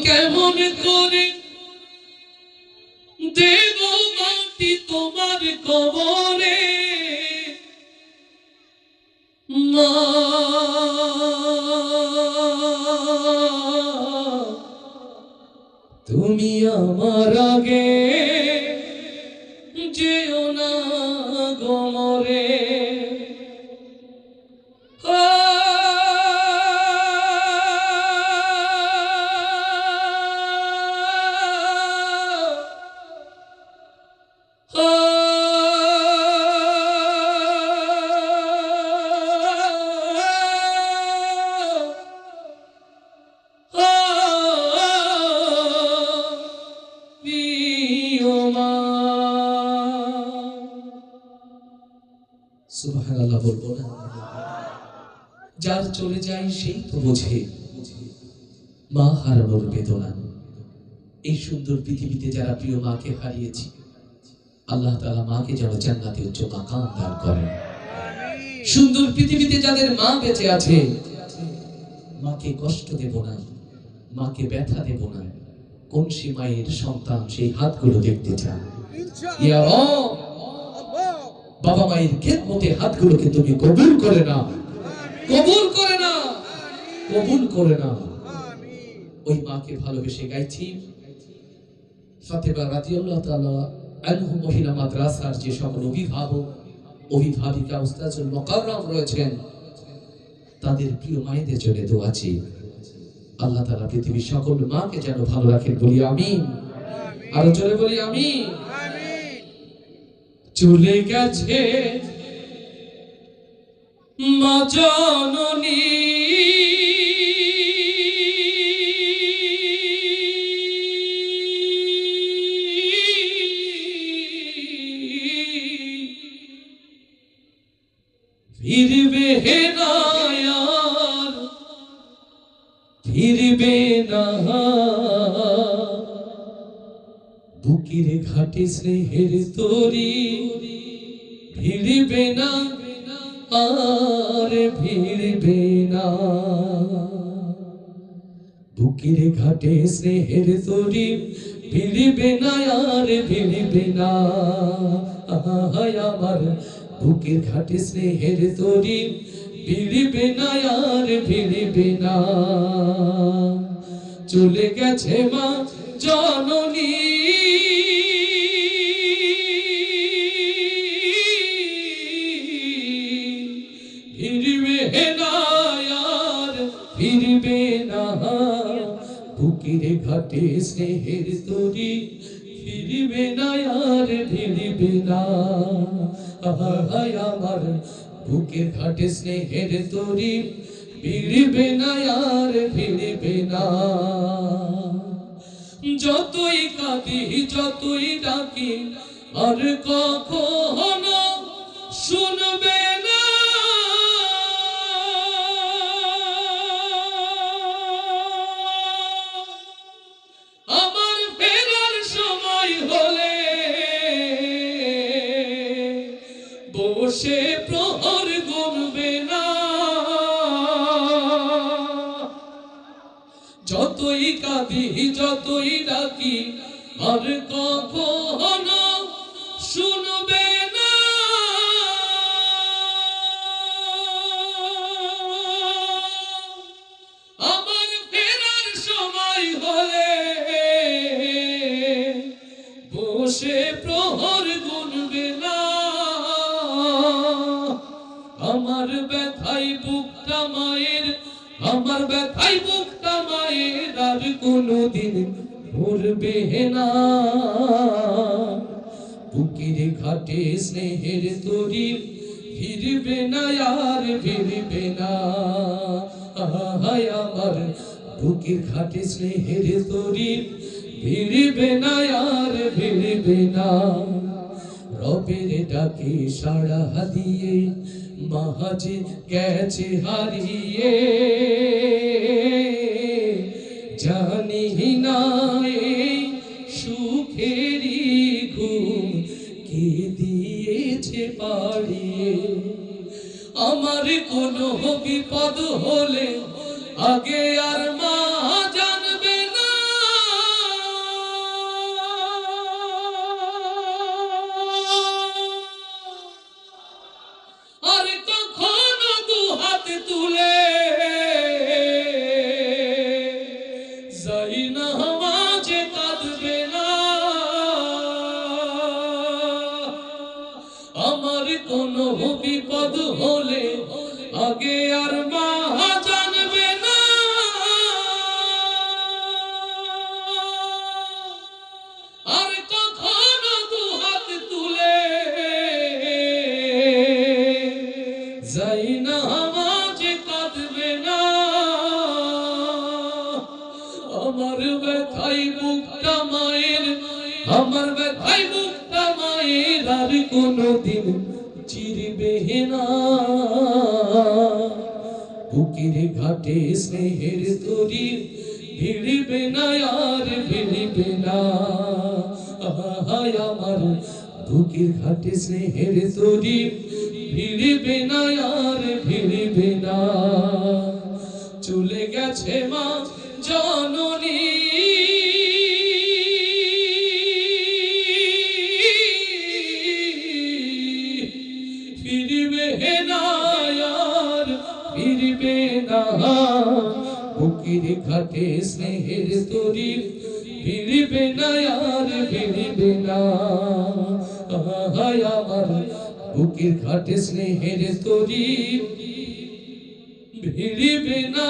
কেমন করে দেব মাটি তোমার কবরে মা, তুমি আমার আগে যেও না গো মরে। সুবহানাল্লাহ বলবো না? যার চলে যায় সেই তো বোঝে মা হারানোর বেদনা। এই সুন্দর পৃথিবীতে যারা প্রিয় মাকে হারিয়েছি, আল্লাহ তাআলা মাকে যেন জান্নাতে উচ্চ মাকাম দান করেন। সুন্দর পৃথিবীতে যাদের মা বেঁচে আছে, মাকে কষ্ট দেব না, মাকে ব্যথা দেব না। কোন সে মায়ের সন্তান সেই হাতগুলো দেখতে চান? ইয়া রব, বাবা মায়ের খেদমতে হাতগুলোকে তুমি কবুল করে না, কবুল করে না, কবুল করে না। ওই মাকে ভালোবেসে গাইছি ফাতেমা রাদিয়াল্লাহু তাআলা আনহু মহিলা মাদ্রাসার যে সকল অভিভাবক, অভিভাবিকা, উস্তাজুল মুকাররম রয়েছেন, তাদের প্রিয় মায়েদের জন্য দোয়া চাই। আল্লাহ তাআলা পৃথিবীর সকল মাকে যেন ভালো রাখেন, বলি আমিন। আরো জোরে বলি আমিন। চলে গেছে মা জননী, ফিরবে না আর ফিরবে না। বুকের ঘাটে স্নেহের তরি ফিরবে না আর ফিরবে না। বুকের ঘাটে স্নেহের তরি ফিরবে না আর ফিরবে না। আমার বুকের ঘাটে স্নেহের তরি ফিরবে না আর ফিরবে না। চলে গেছে মা জননী, ফিরবে না আর ফিরবে না। বুকের ঘাটে স্নেহের তরি ফিরবে না আর ফিরবে না। আমার বুকের ঘাটে স্নেহের তরি ফিরবে না আর ফিরবে না। যতই কাঁদি যতই ডাকি আর কখনো শুনবে না। আমার ফেরার সময় হলে বসে প্রহর গুনবে না। যতই কাঁদি যতই ডাকি আর কখনো শুনবে না। আমার ফেরার সময় হলে বসে প্রহর গুনবে না। আমার ব্যথাই বুকটা মায়ের, আমার ব্যথাই বুকটা মায়ের আর কোনোদিন ভরবে না। বুকের ঘাটে স্নেহের তরি ফিরবে না আর ফিরবে না। আমার বুকের ঘাটে স্নেহের তরি ফিরবে না আর ফিরবে না। রবের ডাকে সাড়া দিয়ে মাঝে গেছে হারিয়ে, জানি না এই সুখেরই ঘুম কে দিয়েছে পাড়িয়ে। আমার কোনো বিপদ হলে আগে আর মা জানবে না। যাই না মাঝে কাঁদবে না, আমার কোনো বিপদ হলে আগে আর মা জানবে না। আর কখনো দুহাত তুলে যাই না মাঝে কাঁদবে না, আমার ব্যথাই বুকটা মায়ের, আমার ব্যথাই বুকটা মায়ের আর কোনোদিন চিরবে না। বুকের ঘাটে স্নেহের তরি ভিড়বে না আর ভিড়বে না, আমার বুকের ঘাটে স্নেহের তরি ভিড়বে না আর ভিড়বে না। চলে গেছে মা জননী, ফিরবে না আর ফিরবে না। বুকের ঘাটে স্নেহের তরি ফিরবে না আর ফিরবে না, আমার বুকের ঘাটে স্নেহের তরি ফিরবে না।